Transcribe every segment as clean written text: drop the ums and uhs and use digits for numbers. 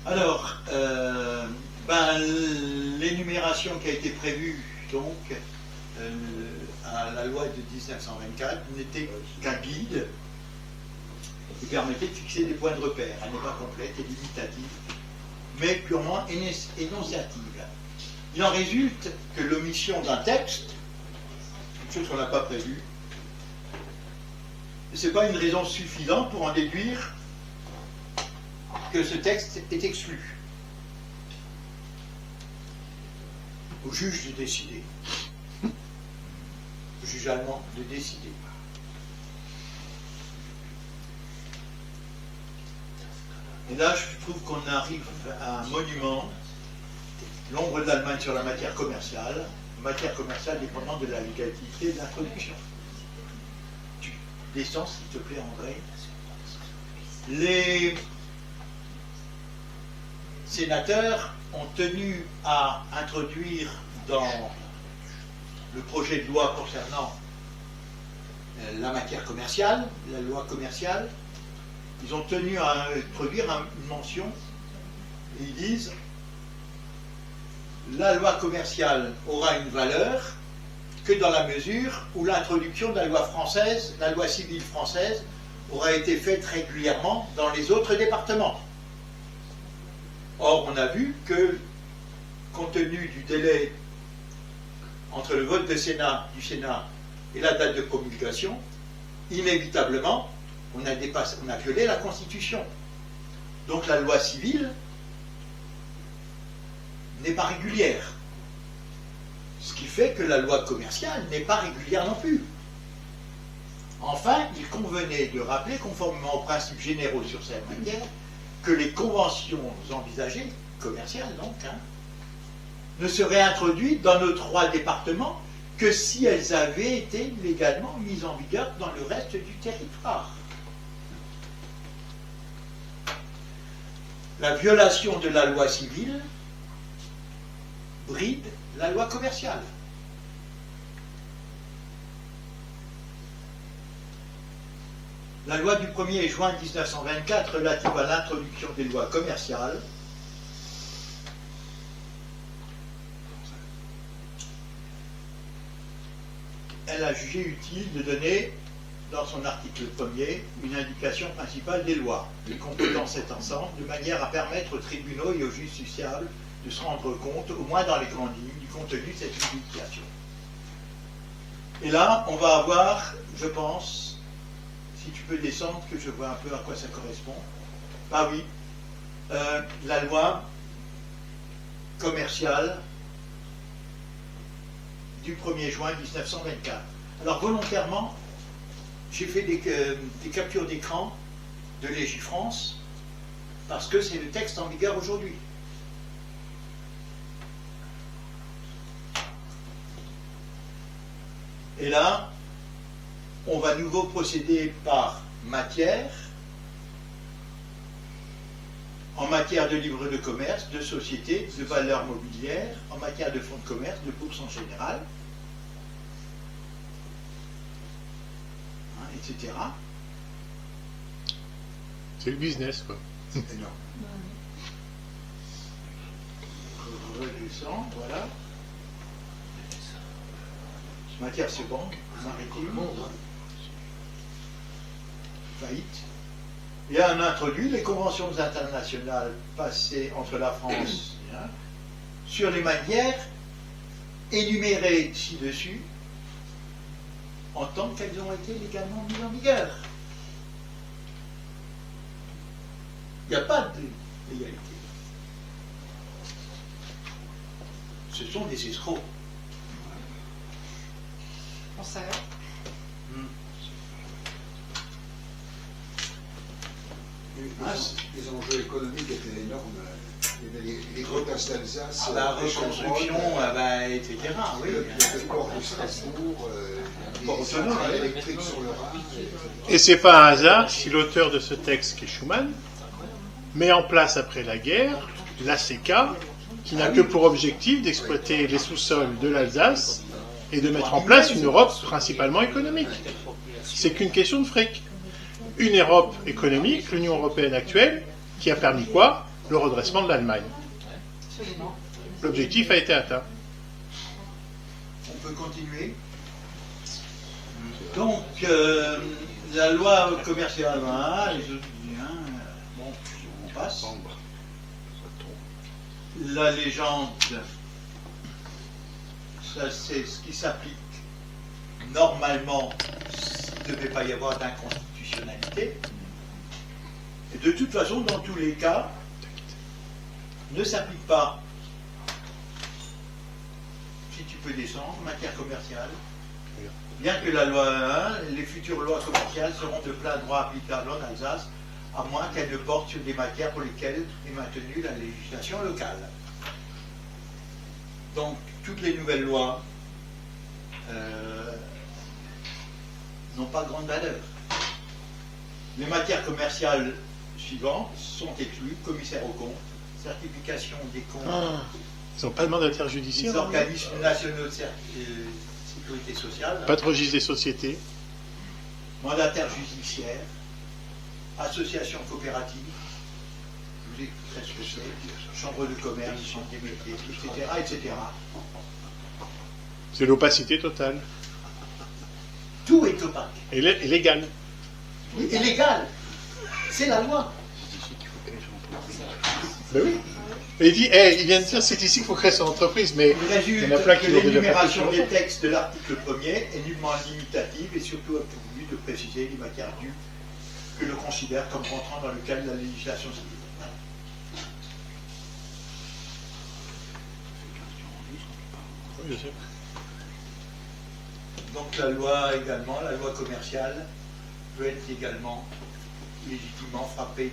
Alors, l'énumération qui a été prévue donc à la loi de 1924 n'était qu'un guide qui permettait de fixer des points de repère. Elle n'est pas complète et limitative, mais purement énonciative. Il en résulte que l'omission d'un texte, une chose qu'on n'a pas prévue, ce n'est pas une raison suffisante pour en déduire que ce texte est exclu. Au juge de décider. Au juge allemand de décider. Et là, je trouve qu'on arrive à un monument, l'ombre de l'Allemagne sur la matière commerciale dépendant de la légalité de l'introduction. Tu descends, s'il te plaît, André. Les sénateurs ont tenu à introduire dans le projet de loi concernant la matière commerciale, la loi commerciale, ils ont tenu à introduire une mention, et ils disent la loi commerciale aura une valeur que dans la mesure où l'introduction de la loi française, la loi civile française, aura été faite régulièrement dans les autres départements. Or, on a vu que, compte tenu du délai entre le vote du Sénat et la date de promulgation, inévitablement, on a violé la Constitution. Donc la loi civile n'est pas régulière. Ce qui fait que la loi commerciale n'est pas régulière non plus. Enfin, il convenait de rappeler, conformément aux principes généraux sur cette matière, que les conventions envisagées, commerciales donc, ne seraient introduites dans nos 3 départements que si elles avaient été légalement mises en vigueur dans le reste du territoire. La violation de la loi civile bride la loi commerciale. La loi du 1er juin 1924 relative à l'introduction des lois commerciales elle a jugé utile de donner, dans son article 1er, une indication principale des lois, les compétences et ensemble, de manière à permettre aux tribunaux et aux justiciables de se rendre compte, au moins dans les grandes lignes, du contenu de cette indication. Et là, on va avoir, je pense, si tu peux descendre, que je vois un peu à quoi ça correspond. Ah oui, la loi commerciale du 1er juin 1924. Alors volontairement, j'ai fait des captures d'écran de Légifrance parce que c'est le texte en vigueur aujourd'hui. Et là, on va à nouveau procéder par matière, en matière de livres de commerce, de société, de valeurs mobilières, en matière de fonds de commerce, de bourse en général, etc. C'est le business, quoi. C'est énorme. Redescend, voilà. Matière, c'est banque, maritime, faillite. Et on introduit les conventions internationales passées entre la France sur les manières énumérées ci-dessus en tant qu'elles ont été légalement mises en vigueur. Il n'y a pas de légalité. Ce sont des escrocs. On savait. Les enjeux économiques étaient énormes. Il y avait les quotas d'Alsace, la reconstruction, etc. Oui. Le port de Strasbourg, les centrales électriques sur le Rhin. Et c'est pas un hasard si l'auteur de ce texte, qui est Schuman, met en place après la guerre l'ACK, qui n'a que pour objectif d'exploiter les sous-sols de l'Alsace et de mettre en place une Europe principalement économique. C'est qu'une question de fric. Une Europe économique, l'Union européenne actuelle, qui a permis quoi? le redressement de l'Allemagne. L'objectif a été atteint. On peut continuer. Donc, la loi commerciale, voilà, les autres biens, bon, on passe. La légende, ça c'est ce qui s'applique normalement s'il ne devait pas y avoir d'inconstitutionnalité. Et de toute façon, dans tous les cas, ne s'applique pas. Si tu peux descendre, matière commerciale. Bien que la loi 1, les futures lois commerciales seront de plein droit applicables en Alsace, à moins qu'elles ne portent sur des matières pour lesquelles est maintenue la législation locale. Donc, toutes les nouvelles lois n'ont pas grande valeur. Les matières commerciales suivantes sont exclues: commissaire aux comptes, certification des comptes, Ils n'ont pas de mandataire des judiciaire. organismes nationaux de sécurité sociale, Pas de registre des sociétés. mandataire judiciaire, association coopérative, je vous expliquerai ce que c'est, chambre de commerce, chambre des métiers, etc., etc. C'est l'opacité totale. Tout est opaque. Et légal. Oui, et légal. C'est la loi. Ben oui. Et il dit, il vient de dire, c'est ici qu'il faut créer son entreprise, mais Il résulte il y en a plein qui que l'ont déjà fait. l'énumération des textes de l'article 1er est nullement limitative et surtout a pour but de préciser les matières dues que l'on considère comme rentrant dans le cadre de la législation civile. Oui, je sais. Donc la loi également, la loi commerciale, peut être également légitimement frappée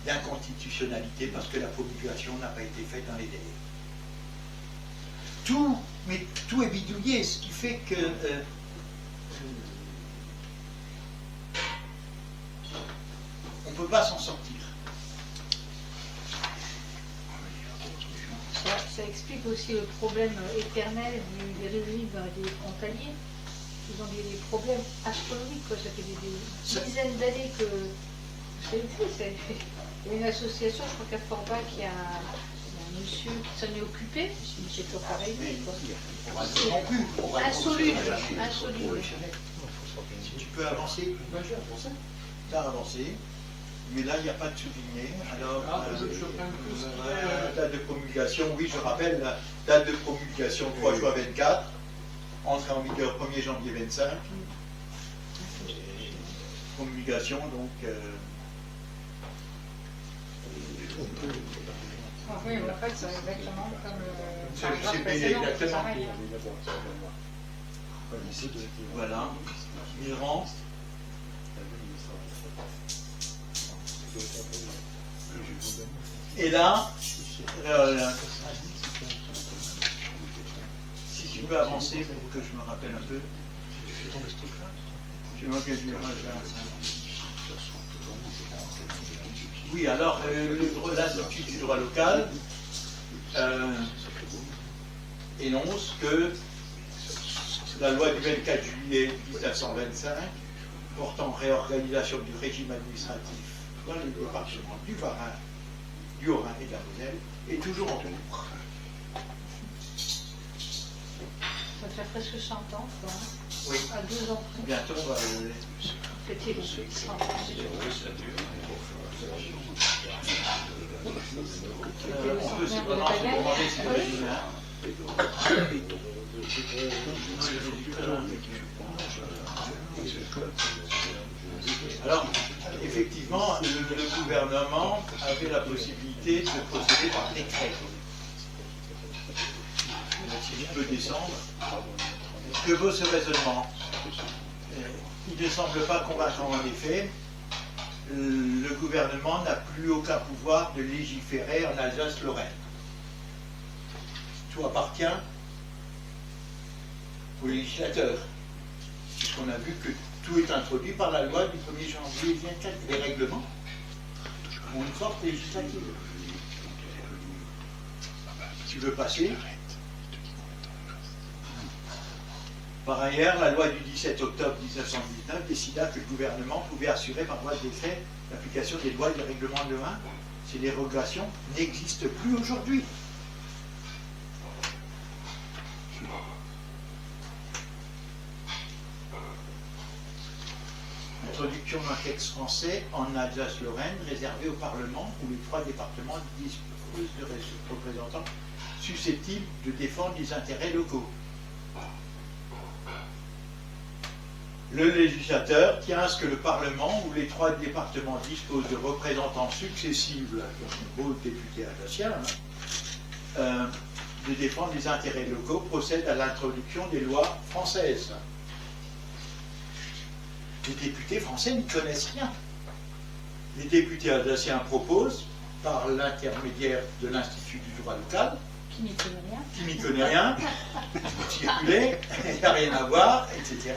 d'inconstitutionnalité parce que la promulgation n'a pas été faite dans les délais. Mais tout est bidouillé, ce qui fait que on ne peut pas s'en sortir. Ça explique aussi le problème éternel des résidus des frontaliers. Ils ont des problèmes astronomiques, quoi. Ça fait des dizaines d'années que c'est fait. Il y a une association, je crois qu'à Forbach, il y a un monsieur qui s'en est occupé, c'est toujours pareil, quoi. Non plus. Insoluble. Si tu peux avancer, tu as avancé. Mais là, il n'y a pas de souligné. Alors, date de promulgation, oui, je rappelle, la date de promulgation 3 juin 24, entrée en vigueur 1er janvier 25. Promulgation, donc. Oui, en fait, c'est exactement comme le paragraphe C'est précédent, exactement. c'est pareil. Voilà. Migrants. Et là, si tu peux avancer pour que je me rappelle un peu. Tu vois que je vais Oui, alors, l'Institut du droit local énonce que la loi du 24 juillet 1925 portant réorganisation du régime administratif dans les départements du Bas-Rhin, du Haut-Rhin et de la Moselle est toujours en cours. Ça fait presque 100 ans, quoi. Oui. À 2 ans près. Bientôt, on va Fêter les 100 ans. on peut cependant se demander si le régime Alors, effectivement, le gouvernement avait la possibilité de procéder par décret. Si je peux descendre, que vaut ce raisonnement? Il ne semble pas convaincant en effet. Le gouvernement n'a plus aucun pouvoir de légiférer en Alsace-Lorraine. Tout appartient aux législateurs, puisqu'on a vu que tout est introduit par la loi du 1er janvier 24. Les règlements ont une force législative. Tu veux passer? Par ailleurs, la loi du 17 octobre 1919 décida que le gouvernement pouvait assurer par voie de décret l'application des lois et des règlements de 1 ces dérogations n'existent plus aujourd'hui. Introduction d'un texte français en Alsace-Lorraine réservé au Parlement où les 3 départements disposent de représentants susceptibles de défendre les intérêts locaux. Le législateur tient à ce que le Parlement où les 3 départements disposent de représentants successifs, beaux députés alsaciens, de défendre les intérêts locaux procède à l'introduction des lois françaises. Les députés français n'y connaissent rien. Les députés alsaciens proposent, par l'intermédiaire de l'Institut du droit local, Qui n'y connaît rien. qui n'y connaît rien, circuler, il n'y a rien à voir, etc.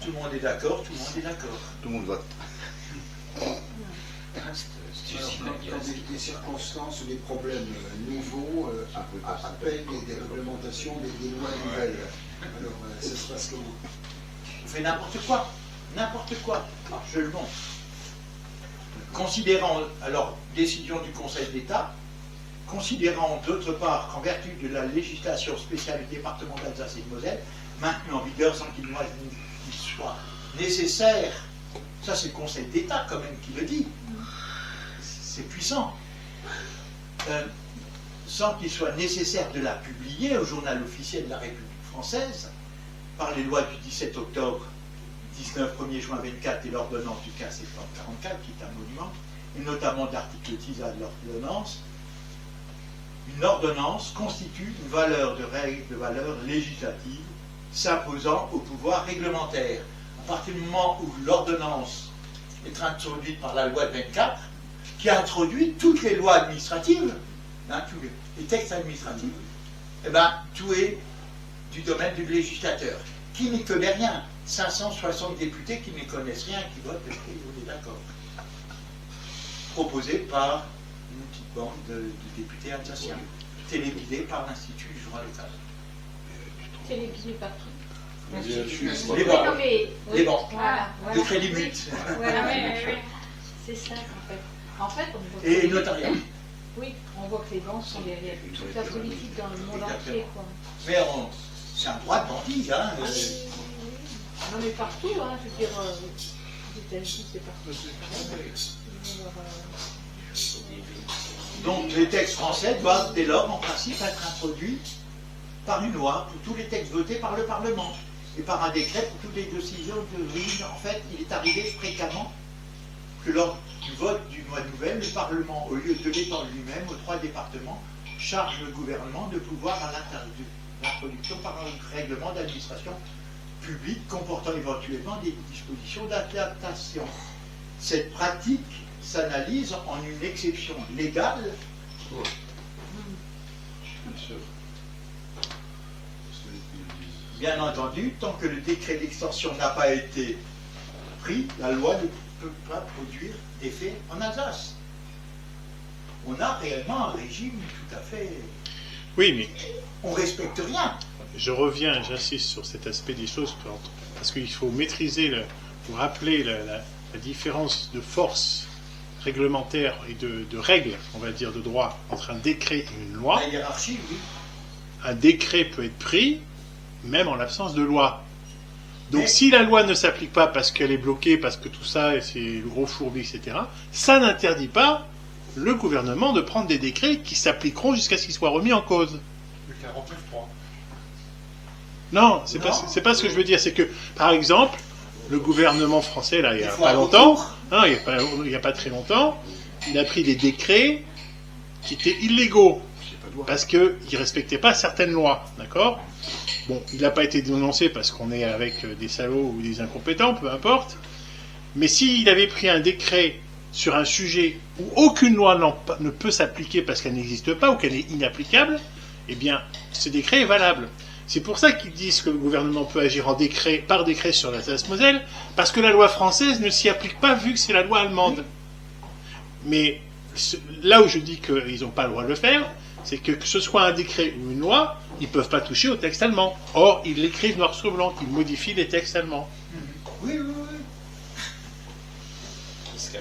Tout le monde est d'accord, tout le monde est d'accord. Tout le monde vote. Quand des circonstances ou des problèmes nouveaux appellent des réglementations, des lois nouvelles. Alors, ça se passe comment? On fait n'importe quoi. N'importe quoi. Alors, je le montre. Considérant, alors, décision du Conseil d'État, considérant d'autre part qu'en vertu de la législation spéciale du département d'Alsace et de Moselle, maintenue en vigueur sans qu'il soit nécessaire, ça c'est le Conseil d'État quand même qui le dit, c'est puissant, sans qu'il soit nécessaire de la publier au journal officiel de la République française, par les lois du 17 octobre 19 1er juin 24 et l'ordonnance du 15 septembre 44, qui est un monument, et notamment l'article 10 de l'ordonnance, une ordonnance constitue une valeur de règle de valeur législative s'imposant au pouvoir réglementaire. À partir du moment où l'ordonnance est introduite par la loi de 24, qui a introduit toutes les lois administratives, tous les textes administratifs, eh ben, tout est du domaine du législateur, qui n'y connaît rien. 560 députés qui ne connaissent rien, qui votent, on est d'accord. Proposé par une petite bande de députés alsaciens, téléguidés par l'Institut du droit local. Télévisé par qui? Les banques. Non, mais, Les banques. Voilà, Le crédit mut. Voilà, c'est ça en fait. En fait, on voit Et que- notariat. Oui, on voit que les banques sont derrière toute la politique dans le monde entier, quoi. Mais c'est un droit de bandit, hein. Ah, oui, oui, oui. Non mais partout, hein, je veux dire, aux États-Unis c'est partout. Donc les textes français doivent dès lors en principe être introduits par une loi pour tous les textes votés par le Parlement et par un décret pour toutes les décisions de oui, en fait, il est arrivé fréquemment que lors du vote d'une loi nouvelle, le Parlement, au lieu de l'étendre lui-même aux 3 départements, charge le gouvernement de pouvoir à l'introduction par un règlement d'administration publique comportant éventuellement des dispositions d'adaptation. Cette pratique s'analyse en une exception légale bien entendu, tant que le décret d'extension n'a pas été pris, la loi ne peut pas produire d'effet en Alsace. On a réellement un régime tout à fait... Oui, mais On ne respecte rien. je reviens, j'insiste sur cet aspect des choses, parce qu'il faut maîtriser, faut rappeler la différence de force réglementaire et de règles, on va dire, de droit, entre un décret et une loi. La hiérarchie, oui. Un décret peut être pris, même en l'absence de loi. Donc Mais- si la loi ne s'applique pas parce qu'elle est bloquée, parce que tout ça, c'est le gros fourbi, etc., ça n'interdit pas le gouvernement de prendre des décrets qui s'appliqueront jusqu'à ce qu'ils soient remis en cause. Le 49.3. Non, c'est Non. pas ce que je veux dire. C'est que, par exemple, le gouvernement français, là, il n'y a Il faut pas un longtemps, recours. hein, il y a pas très longtemps, il a pris des décrets qui étaient illégaux parce qu'ils ne respectaient pas certaines lois, d'accord? Bon, il n'a pas été dénoncé parce qu'on est avec des salauds ou des incompétents, peu importe. Mais s'il avait pris un décret sur un sujet où aucune loi ne peut s'appliquer parce qu'elle n'existe pas ou qu'elle est inapplicable, eh bien, ce décret est valable. C'est pour ça qu'ils disent que le gouvernement peut agir par décret sur l'Alsace-Moselle, parce que la loi française ne s'y applique pas vu que c'est la loi allemande. Mais là où je dis qu'ils n'ont pas le droit de le faire, c'est que ce soit un décret ou une loi, ils ne peuvent pas toucher au texte allemand. Or, ils l'écrivent noir sur blanc, ils modifient les textes allemands. Oui, oui, oui.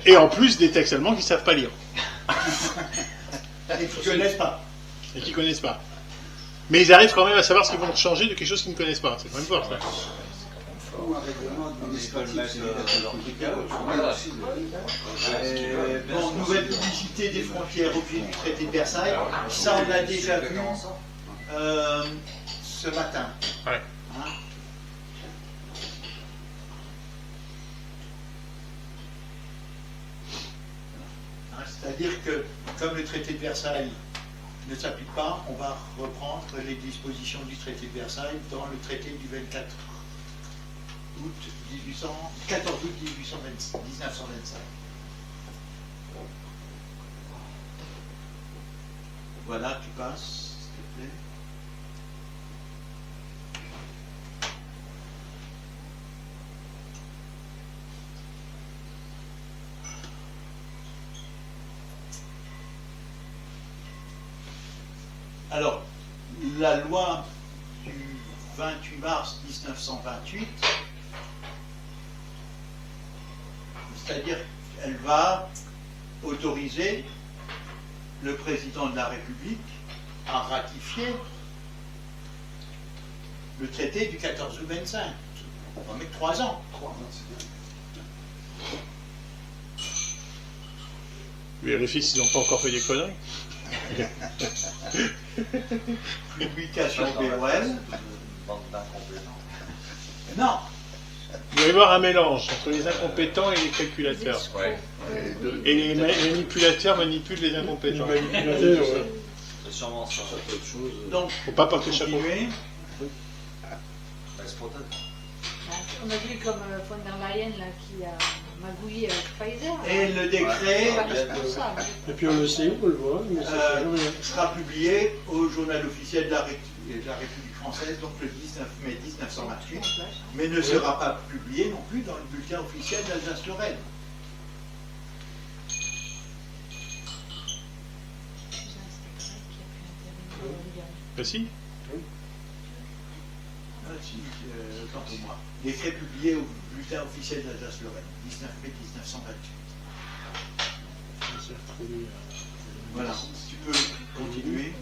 Et en plus, des textes allemands qu'ils ne savent pas lire. Et qui ne connaissent pas. Et qui ne connaissent pas. Mais ils arrivent quand même à savoir ce qu'ils vont changer de quelque chose qu'ils ne connaissent pas. C'est quand même fort, ça. Ou un règlement administratif, c'est Bon, nouvelle publicité des frontières au pied du traité de Versailles. Ça, on l'a déjà vu ce matin. Ouais. Hein? C'est-à-dire que, comme le traité de Versailles ne s'applique pas, on va reprendre les dispositions du traité de Versailles dans le traité du 14 août 1925. Voilà, tu passes, s'il te plaît. Alors, la loi du 28 mars 1928, c'est-à-dire qu'elle va autoriser le président de la République à ratifier le traité du 14 août 25. On va mettre 3 ans. Vérifie s'ils n'ont pas encore fait des conneries. Publication BOL. Non. Il va y avoir un mélange entre les incompétents et les calculateurs. Et les manipulateurs manipulent les incompétents. C'est sûrement ça. Donc, Faut pas porter chapeau. continuer. On a vu comme von der Leyen là, qui a magouillé avec Pfizer. Et le décret Pas responsable. Et puis on le sait, on le voit, mais ça fait rien. sera publié au journal officiel de la République française, donc le 19 mai 1928, mais ne sera pas publié non plus dans le bulletin officiel d'Alsace-Lorraine. Ben si. Ah, si, autant pour moi. Décret publié au bulletin officiel d'Alsace-Lorraine, 19 mai 1928. Voilà, tu peux continuer.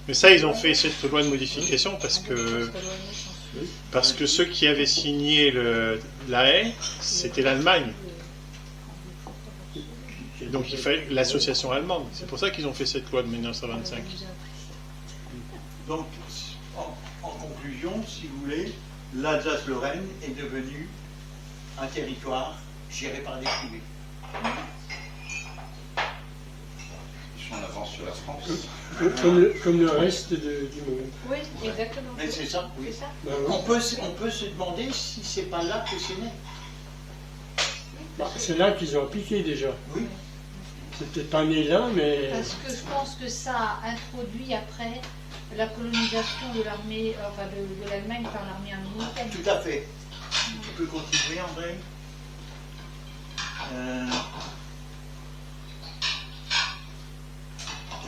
Mais ça, ils ont fait cette loi de modification parce que ceux qui avaient signé la haie, c'était l'Allemagne. Et donc il fallait l'association allemande. C'est pour ça qu'ils ont fait cette loi de 1925. Donc, en conclusion, si vous voulez, l'Alsace-Lorraine est devenue un territoire géré par des privés. Ils sont en avance sur la France. Comme le reste du monde. Oui, exactement. Mais c'est ça, oui. C'est ça. Ben oui. On peut se demander si c'est pas là que c'est né. Bah, c'est là qu'ils ont appliqué déjà. Oui. C'est peut-être pas né là, mais Parce que je pense que ça a introduit après la colonisation de l'armée, enfin de l'Allemagne par l'armée américaine. Tout à fait. Tu peux continuer, André.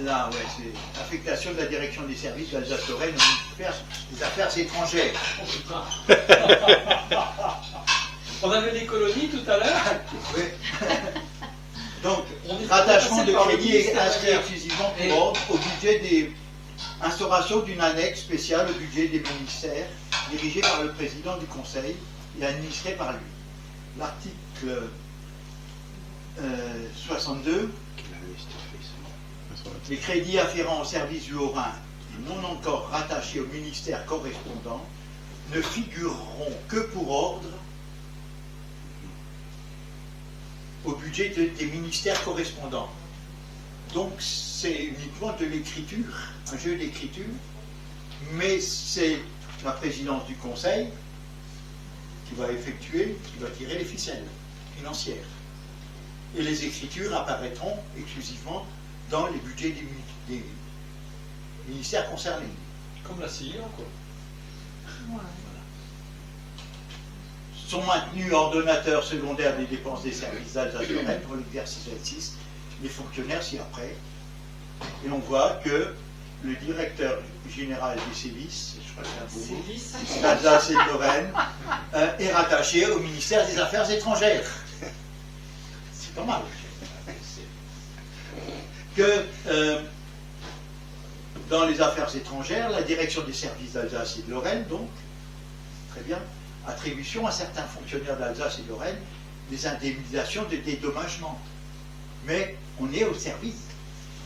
Là, ouais, c'est affectation de la direction des services d'Alsace-Lorraine au ministère des Affaires étrangères. On avait des colonies tout à l'heure. Oui. Donc, On est rattachement passé de par le crédit ministère inscrit derrière. exclusivement pour ordre au budget des instauration d'une annexe spéciale au budget des ministères dirigée par le président du Conseil et administrée par lui. L'article 62, les crédits afférents au service du Haut-Rhin et non encore rattachés au ministère correspondant ne figureront que pour ordre au budget des ministères correspondants. Donc c'est uniquement de l'écriture, un jeu d'écriture, mais c'est la présidence du Conseil qui va effectuer, qui va tirer les ficelles financières. Et les écritures apparaîtront exclusivement dans les budgets des ministères concernés. Comme la CIA, quoi. Ouais. Sont maintenus ordonnateurs secondaires des dépenses des services d'Alsace-Lorraine pour l'exercice 26, les fonctionnaires ci-après. Et on voit que le directeur général des services, je crois que c'est un beau mot, d'Alsace et de Lorraine, est rattaché au ministère des Affaires étrangères. C'est pas mal. que dans les affaires étrangères, la direction des services d'Alsace et de Lorraine, donc, très bien, attribution à certains fonctionnaires d'Alsace et de Lorraine des indemnisations de dédommagement. Mais on est au service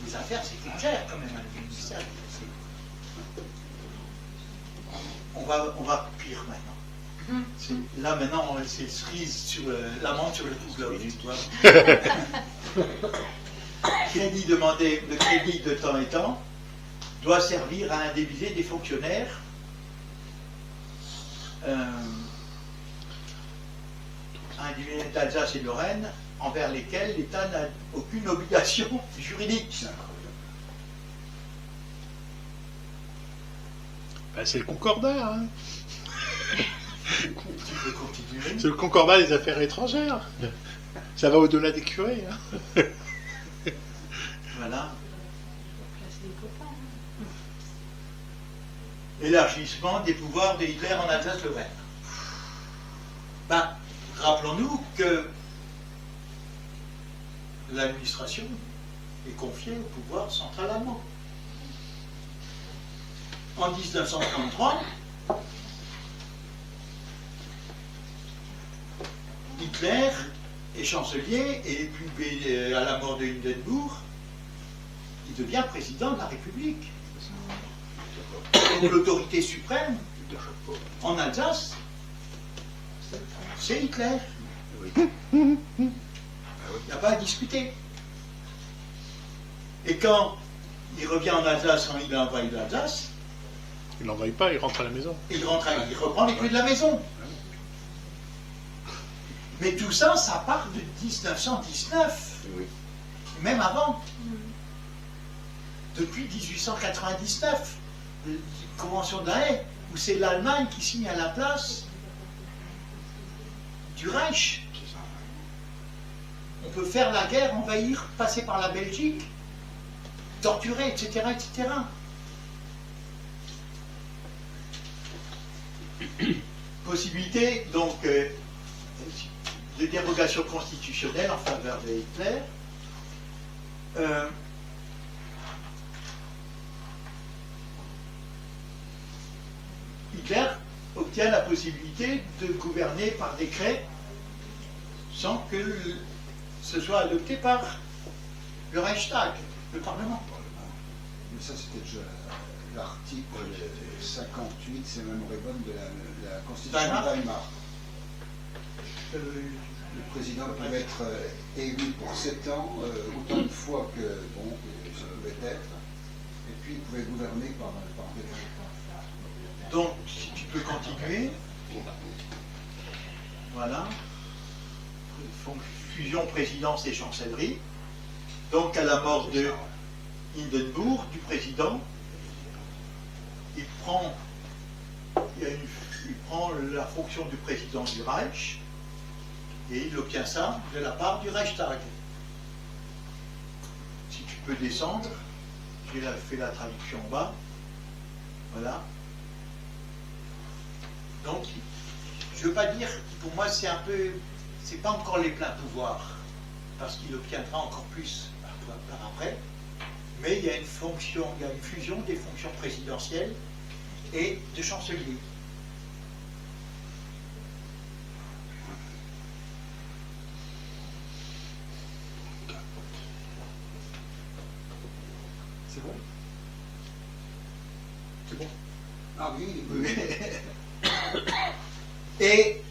des affaires étrangères, quand même, à le ministère. On va pire maintenant. Là, maintenant, c'est cerise sur l'amende sur le pouce tu vois. Crédit demandé, le crédit de temps et temps doit servir à indemniser des fonctionnaires individuels d'Alsace et de Lorraine envers lesquels l'État n'a aucune obligation juridique. Ben, c'est le concordat. Hein. Tu peux continuer. C'est le concordat des affaires étrangères. Ça va au-delà des curés. Hein. Voilà. Élargissement des pouvoirs de Hitler en Alsace-Lorraine. Ben, rappelons-nous que l'administration est confiée au pouvoir central allemand. En 1933, Hitler est chancelier et puis à la mort de Hindenburg, il devient président de la République. Donc l'autorité suprême en Alsace, c'est Hitler. Il n'y a pas à discuter. Et quand il revient en Alsace, quand il envahit l'Alsace, Il l'envoie pas, il rentre à la maison. il reprend les clés de la maison. Mais tout ça, ça part de 1919. Même avant. Depuis 1899. La Convention de La Haye, où c'est l'Allemagne qui signe à la place du Reich. On peut faire la guerre, envahir, passer par la Belgique, torturer, etc., etc. Possibilité, donc, de dérogation constitutionnelle en faveur de Hitler. Hitler obtient la possibilité de gouverner par décret sans que ce soit adopté par le Reichstag, le Parlement. Mais ça, c'était déjà l'article 58, c'est même Reborn de la Constitution de Weimar. Le président pouvait être élu pour 7 ans, autant de fois que bon, ça pouvait être, et puis il pouvait gouverner par décret. Donc, si tu peux continuer. Voilà. Fusion présidence et chancellerie. Donc, à la mort de Hindenburg, du président, il prend la fonction du président du Reich et il obtient ça de la part du Reichstag. Si tu peux descendre, j'ai fait la traduction en bas. Voilà. Donc, je ne veux pas dire, pour moi, c'est pas encore les pleins pouvoirs, parce qu'il obtiendra encore plus par après, mais il y a une fusion des fonctions présidentielles et de chancelier. C'est bon? C'est bon? Ah oui, Et